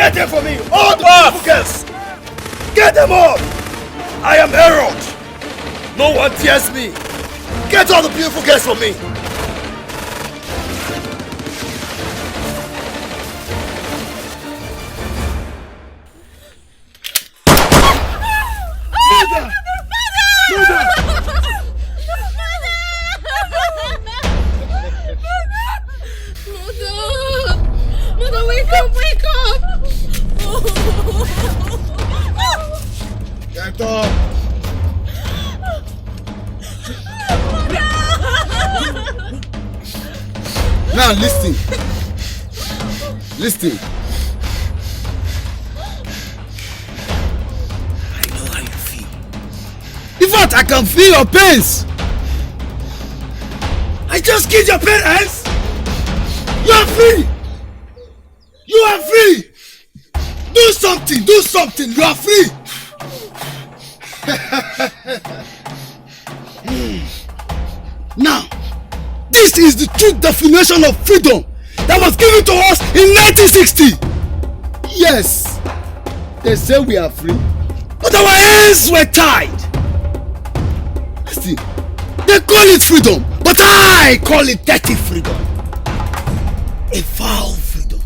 Get them for me! All the beautiful girls! Get them all! I am Herod! No one dares me! Get all the beautiful girls for me! Mother! Mother! Mother, wake up, wake up! Get up! Now listen. Listen. I know how you feel. In fact, I can feel your pains. I just killed your parents. You are free. You are free. Do something. Do something. You are free. Now, this is the true definition of freedom that was given to us in 1960. Yes, they say we are free, but our hands were tied. See, they call it freedom, but I call it dirty freedom. A foul freedom.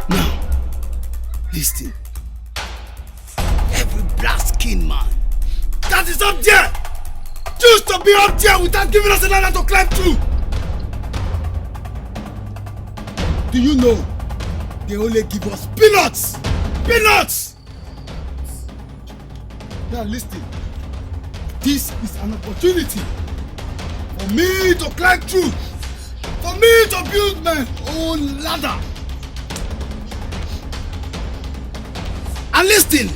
Now, listen. Every black-skinned man that is up there choose to be up there without giving us a ladder to climb through. Do you know they only give us peanuts? Peanuts! Now listen. This is an opportunity for me to climb through. For me to build my own ladder. And listen.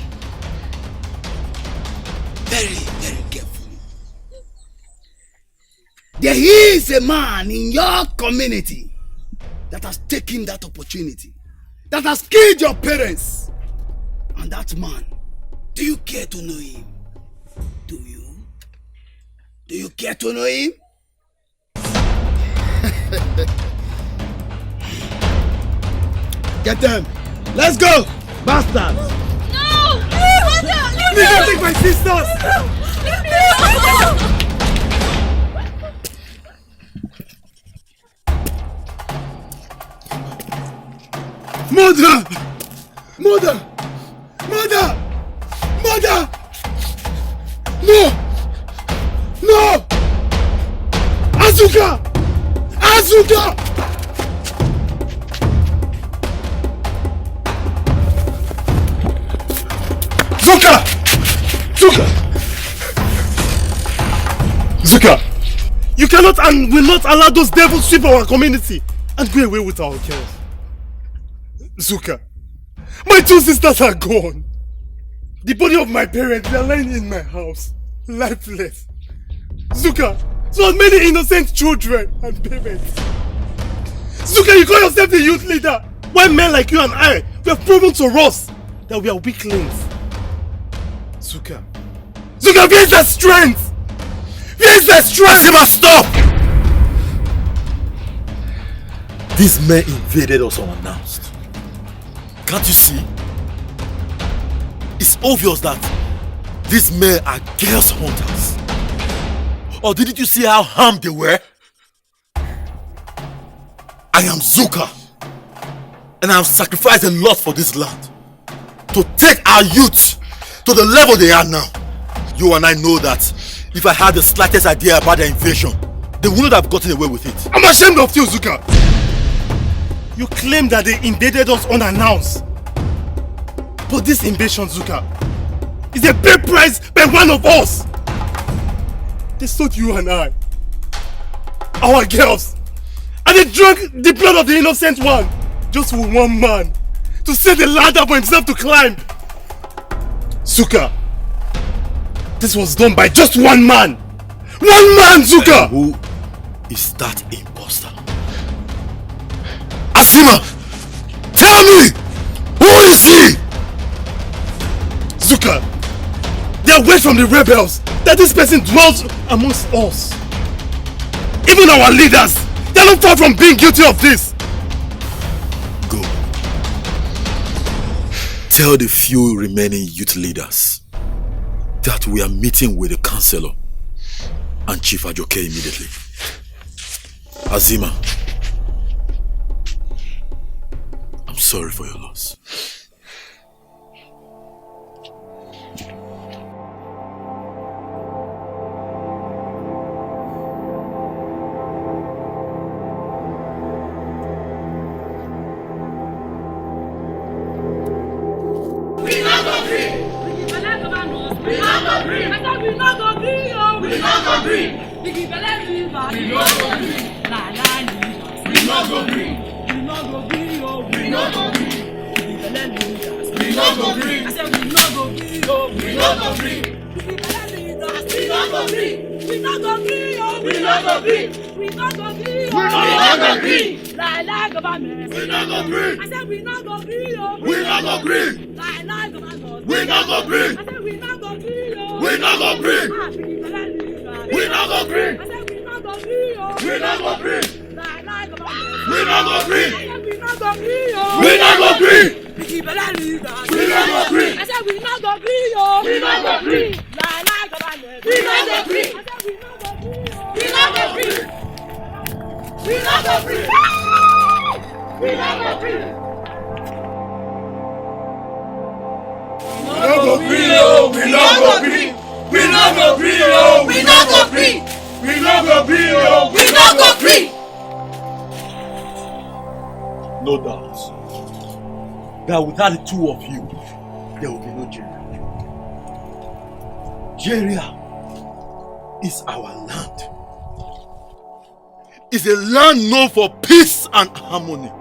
Very, very carefully. There is a man in your community that has taken that opportunity, that has killed your parents. And that man, do you care to know him? Do you? Do you care to know him? Get them! Let's go! Bastards! No! Leave me! Leave me! Take my sisters! Leave me! Mother! Mother! Mother! Mother! No! No! Azuka! Azuka! Zuka! Zuka! Zuka! You cannot and will not allow those devils sweep our community and go away with our girls. Zuka, my two sisters are gone. The body of my parents, they are lying in my house, lifeless. Zuka, so many innocent children and parents. Zuka, you call yourself the youth leader, while men like you and I, we have proven to us that we are weaklings. Zuka, Zuka, where is the strength? Where is the strength? You must stop! These men invaded us unannounced. Can't you see? It's obvious that these men are girls hunters. Or didn't you see how armed they were? I am Zuka, and I have sacrificed a lot for this land to take our youth to the level they are now. You and I know that if I had the slightest idea about the invasion, they wouldn't have gotten away with it. I'm ashamed of you, Zuka. You claim that they invaded us unannounced. But this invasion, Zuka, is a big price by one of us. They stole you and I, our girls, and they drank the blood of the innocent one just for one man to set the ladder for himself to climb. Zuka, this was done by just one man. One man, Zuka! And who is that imposter? Asima! Tell me! Who is he? Zuka! They are away from the rebels that this person dwells amongst us. Even our leaders, they are not far from being guilty of this. Go. Tell the few remaining youth leaders that we are meeting with the councillor and Chief Ajoke immediately. Azima, I'm sorry for your loss. No doubt that without the two of you, there will be no Jeria. Jeria is our land. It's a land known for peace and harmony.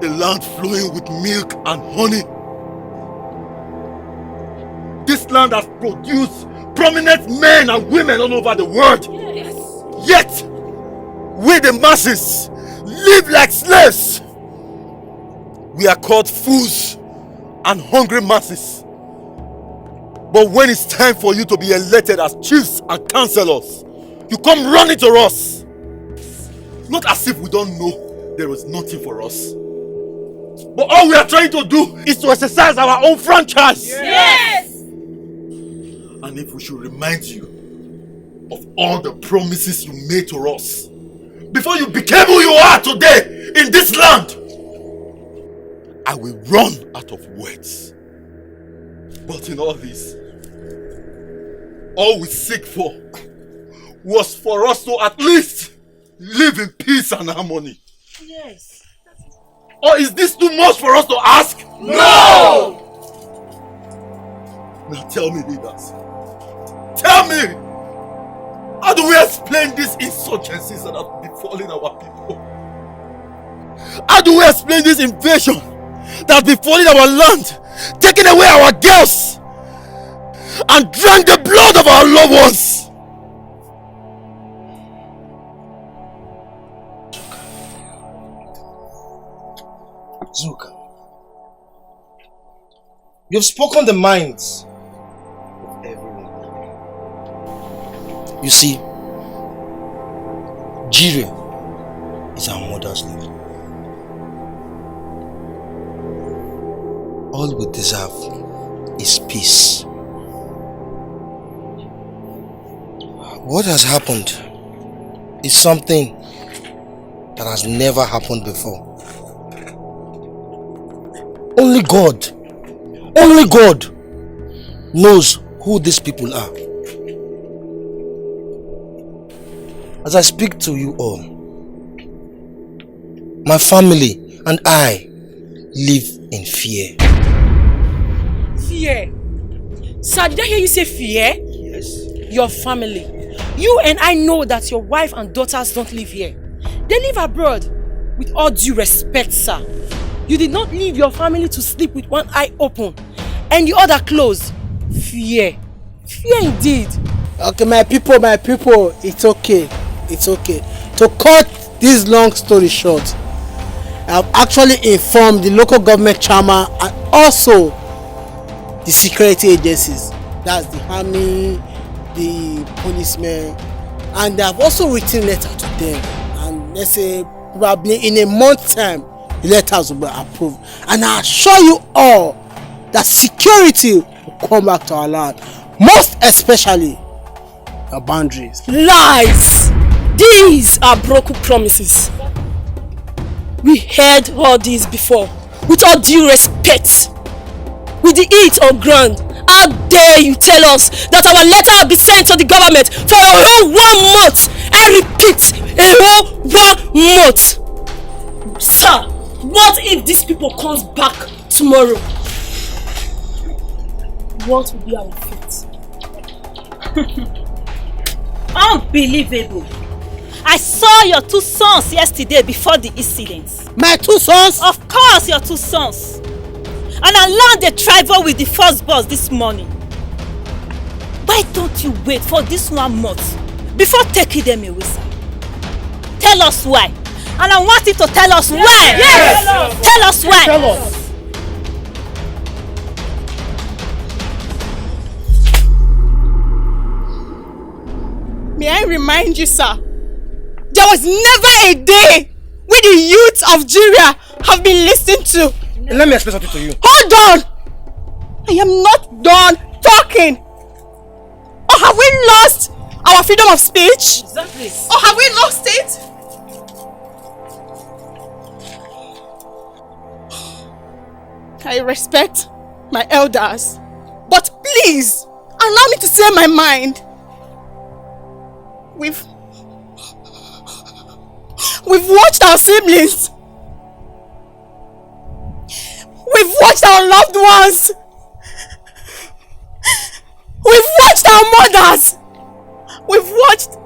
A land flowing with milk and honey. This land has produced prominent men and women all over the world. Yes. Yet, we the masses live like slaves. We are called fools and hungry masses. But when it's time for you to be elected as chiefs and councillors, you come running to us. Not as if we don't know there is nothing for us. But all we are trying to do is to exercise our own franchise. Yes. And if we should remind you of all the promises you made to us before you became who you are today in this land, I will run out of words. But in all this, all we seek for was for us to at least live in peace and harmony. Yes. Or is this too much for us to ask? No! Now tell me, leaders. Tell me! How do we explain these insurgencies that have befallen our people? How do we explain this invasion that has befallen our land, taking away our girls, and drank the blood of our loved ones? Zuka, you've spoken the minds of everyone. You see, Jire is our mother's land. All we deserve is peace. What has happened is something that has never happened before. Only God knows who these people are. As I speak to you all, my family and I live in fear. Fear? Sir, did I hear you say fear? Yes. Your family. You and I know that your wife and daughters don't live here. They live abroad. With all due respect, sir. You did not leave your family to sleep with one eye open and the other closed. Fear. Fear indeed. Okay, my people, it's okay. To cut this long story short, I've actually informed the local government chairman and also the security agencies. That's the army, the policemen, and I've also written a letter to them. And let's say probably in a month's time, the letters will be approved. And I assure you all that security will come back to our land. Most especially our boundaries. Lies! These are broken promises. We heard all these before. With all due respect, with the heat on ground, how dare you tell us that our letter will be sent to the government for a whole 1 month? I repeat, a whole 1 month. Sir, what if these people comes back tomorrow? What will be our fate? Unbelievable. I saw your 2 sons yesterday before the incident. My 2 sons? Of course, your 2 sons. And I learned the travel with the first bus this morning. Why don't you wait for this 1 month before taking them away, sir? Tell us why. And I want you to tell us why. Yes. Tell us why. Tell us. May I remind you, sir, there was never a day when the youth of Nigeria have been listened to. Let me explain something to you. Hold on! I am not done talking. Or have we lost our freedom of speech? Exactly. Or have we lost it? I respect my elders, but please allow me to say my mind. We've watched our siblings. We've watched our loved ones. We've watched our mothers. We've watched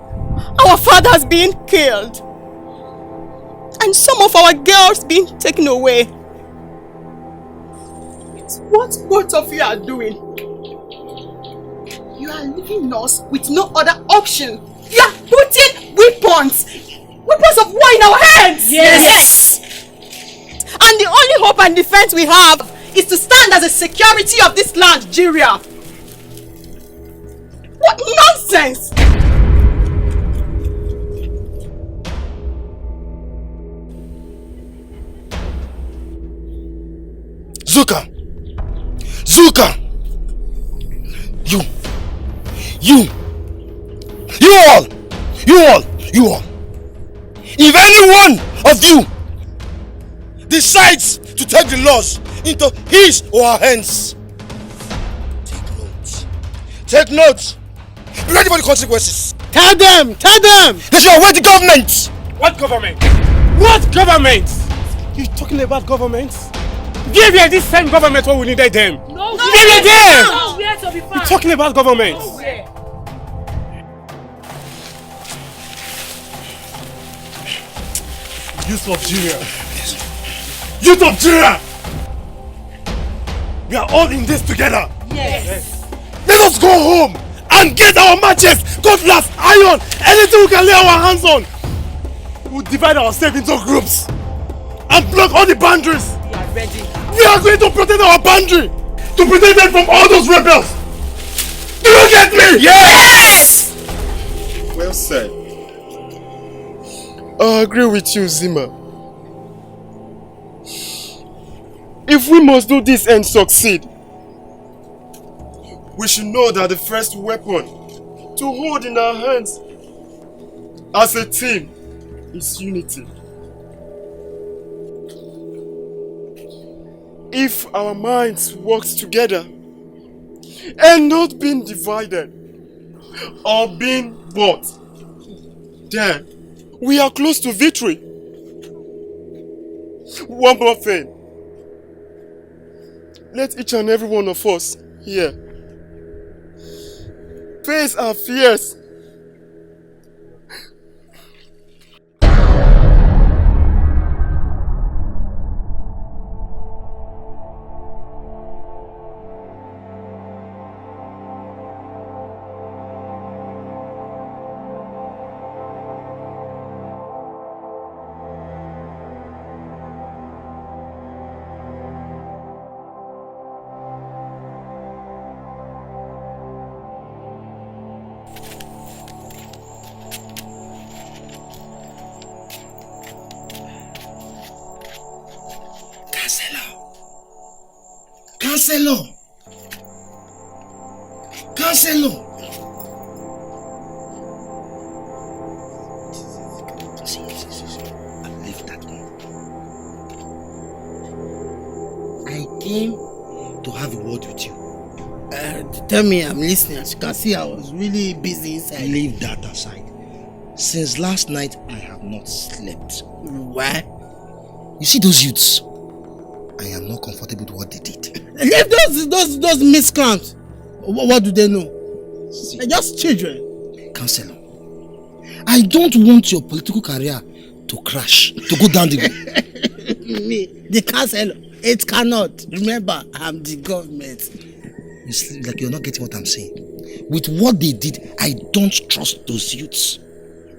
our fathers being killed. And some of our girls being taken away. It's what both of you are doing. You are leaving us with no other option. You are putting weapons of war in our hands. Yes. And the only hope and defense we have is to stand as a security of this land, Nigeria. What nonsense! Zuka! Zuka! You all! If any one of you decides to take the laws into his or her hands, take note. Be ready for the consequences. Tell them! That you are with the government. What government? What government? You talking about government? Give here this same government what we needed them. No, Give it there. nowhere to be found. You talking about government? Nowhere. Youth of Nigeria. Youth of Nigeria! We are all in this together. Yes. Let us go home and get our matches, cutlass, iron, anything we can lay our hands on. We'll divide ourselves into groups and block all the boundaries. We are ready. We are going to protect our boundary, to protect them from all those rebels. Do you get me? Yes! Well said. I agree with you, Zima. If we must do this and succeed, we should know that the first weapon to hold in our hands as a team is unity. If our minds work together and not being divided or being bought, then we are close to victory. One more thing. Let each and every one of us here face our fears. Counselor! Counselor! Counselor! See. Leave that one. I came to have a word with you. Tell me, I'm listening. As you can see, I was really busy inside. Leave that aside. Since last night, I have not slept. Why? You see those youths? I am not comfortable with what they did. Leave those miscreants. What do they know? They're just children. Counselor, I don't want your political career to crash, to go down the... Me, the counselor, it cannot. Remember, I'm the government. It's like you're not getting what I'm saying. With what they did, I don't trust those youths.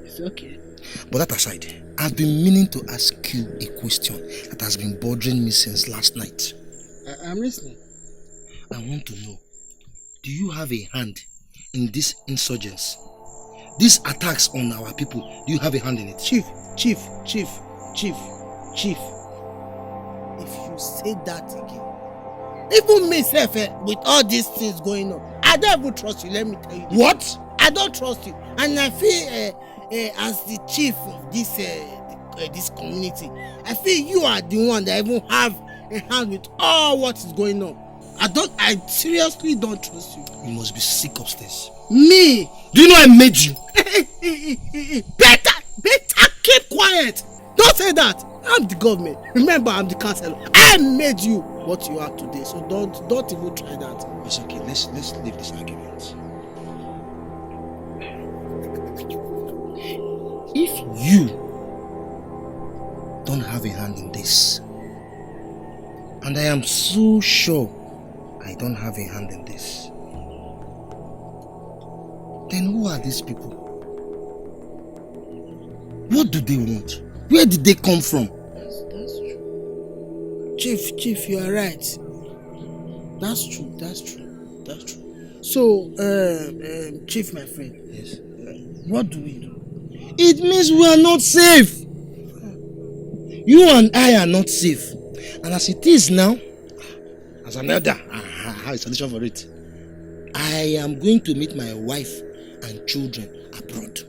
It's okay. But that aside, I've been meaning to ask you a question that has been bothering me since last night. I'm listening. I want to know, do you have a hand in this insurgence? These attacks on our people, do you have a hand in it? Chief. If you say that again, even myself, with all these things going on, I don't even trust you, let me tell you. What? I don't trust you. And I feel, as the chief of this community, I feel you are the one that even have a hand with all what is going on. I seriously don't trust you. You must be sick upstairs. Me? Do you know I made you? Better keep quiet. Don't say that. I'm the government. Remember, I'm the counselor. I made you what you are today. So don't even try that. It's okay. Let's leave this argument. If you don't have a hand in this, and I am so sure I don't have a hand in this, then who are these people? What do they want? Where did they come from? That's true. Chief, you are right. That's true. So, Chief, my friend. Yes. What do we do? It means we are not safe. You and I are not safe. And as it is now, as an elder, I have a solution for it. I am going to meet my wife and children abroad.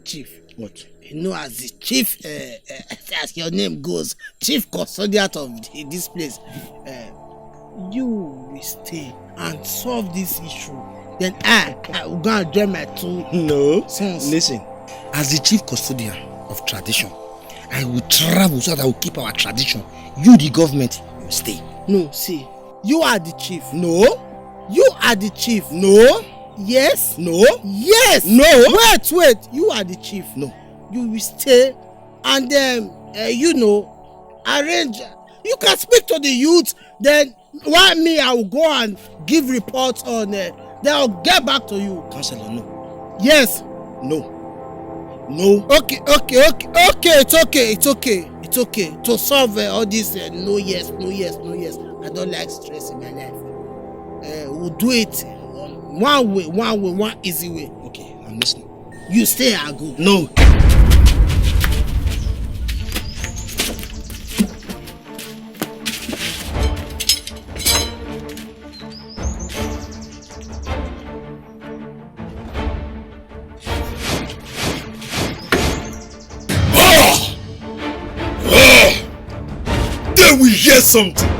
Chief. What? You know, as the chief, as your name goes, chief custodian of this place, you will stay and solve this issue. Then I will go and join my two sons. Listen, as the chief custodian of tradition, I will travel so that I will keep our tradition. You, the government, will stay. No, see, you are the chief. No. You are the chief. No. Yes. No. Yes. No. Wait. You are the chief. No. You will stay and then, arrange. You can speak to the youth. Then, while me, I will go and give reports on. Then I'll get back to you. Counselor, no. Yes. No. Okay. It's okay. To solve all this, no yes. I don't like stress in my life. We'll do it one easy way. Okay, I'm listening. You stay, I'll go. No. Then we hear something.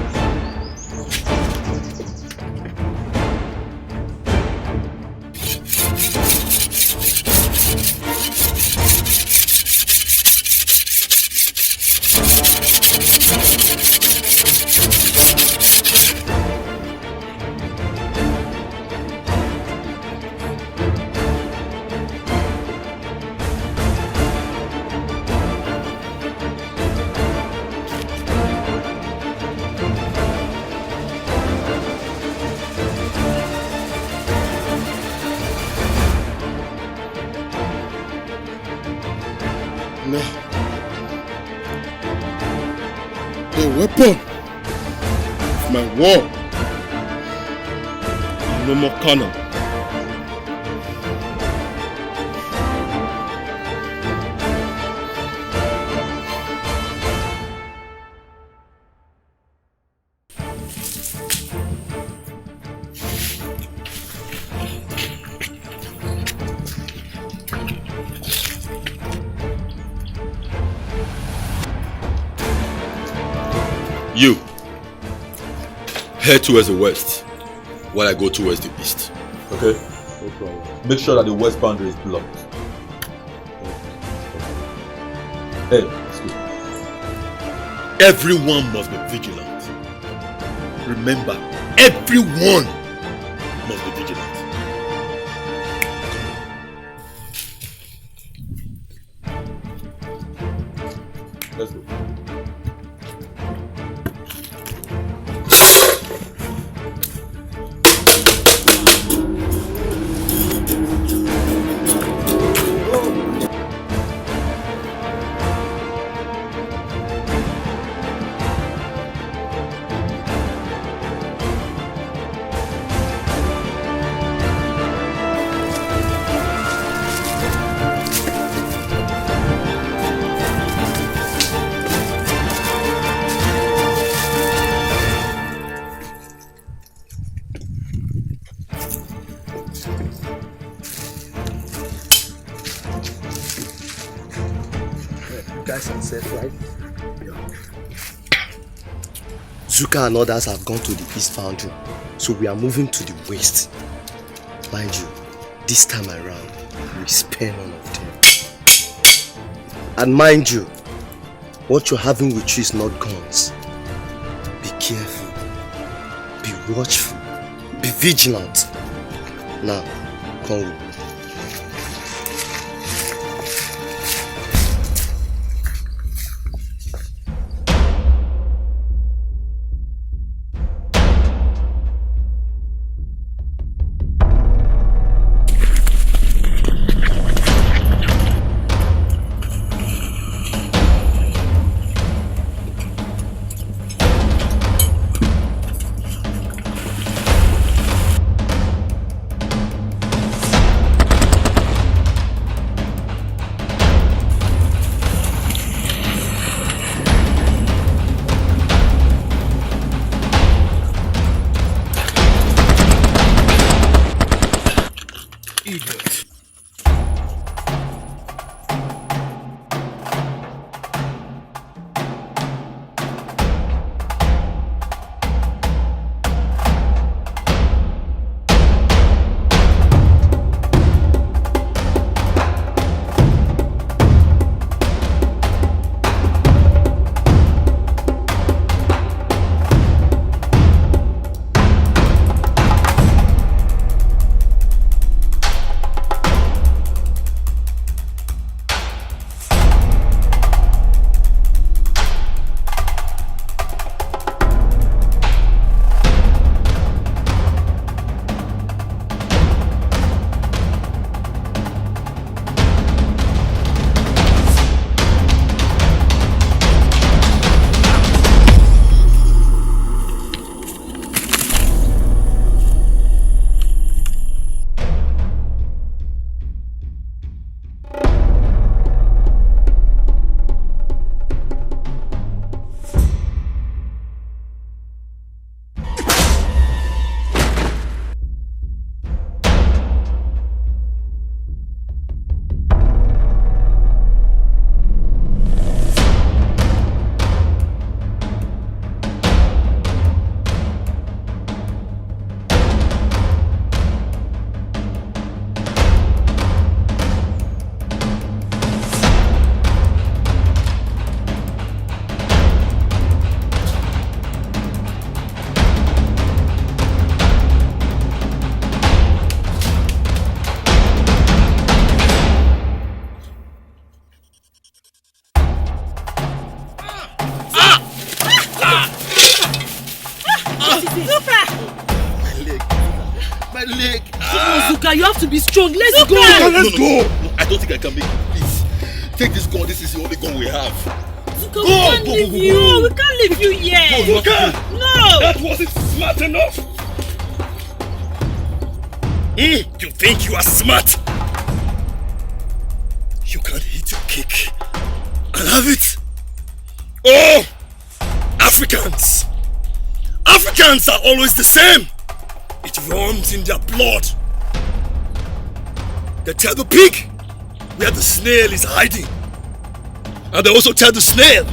No. The weapon of my war. No more cannon. You head towards the west while I go towards the east. Okay? No problem. Make sure that the west boundary is blocked. Hey, excuse me. Everyone must be vigilant. Remember, everyone must be vigilant. Let's go. Guys are safe, right? Zuka and others have gone to the east boundary, so we are moving to the west. Mind you, this time around, we spare none of them. And mind you, what you're having with you is not guns. Be careful, be watchful, be vigilant. Now, come with me. Zuka, you have to be strong. Let's go. Zuka, let's go. No, I don't think I can make it. Please, take this gun. This is the only gun we have. Zuka, we can't leave you. We can't leave you here. Zuka, no. That wasn't smart enough. You think you are smart? You can hit your kick and have it. Oh, Africans. Africans are always the same. It runs in their blood. They tell the pig where the snail is hiding. And they also tell the snail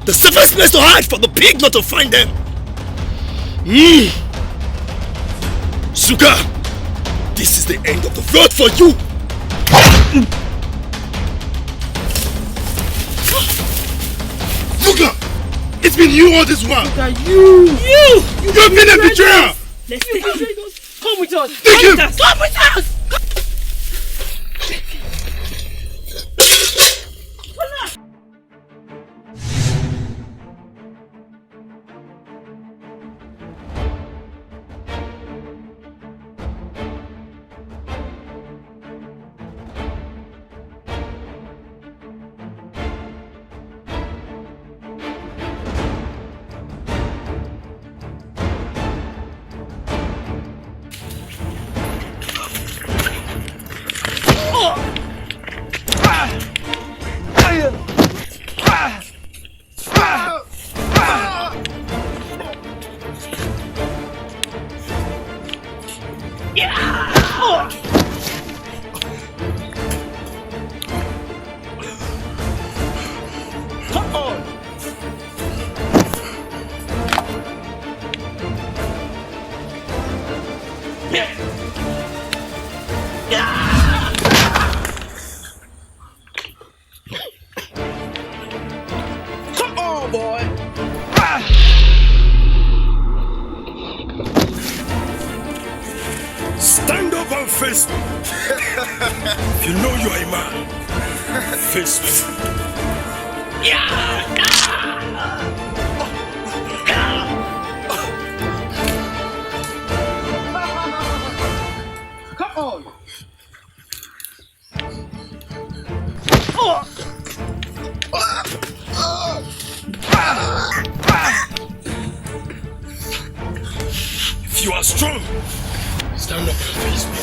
The safest place to hide from the pig, not to find them. Suka, this is the end of the road for you. Suka, it's been you all this while. Suka, you've been a betrayer. Let's take him. Come with us. Take him. Come with us. Stand up and face me. If you know you are a man, face me. Come on! If you are strong, stand up and face me.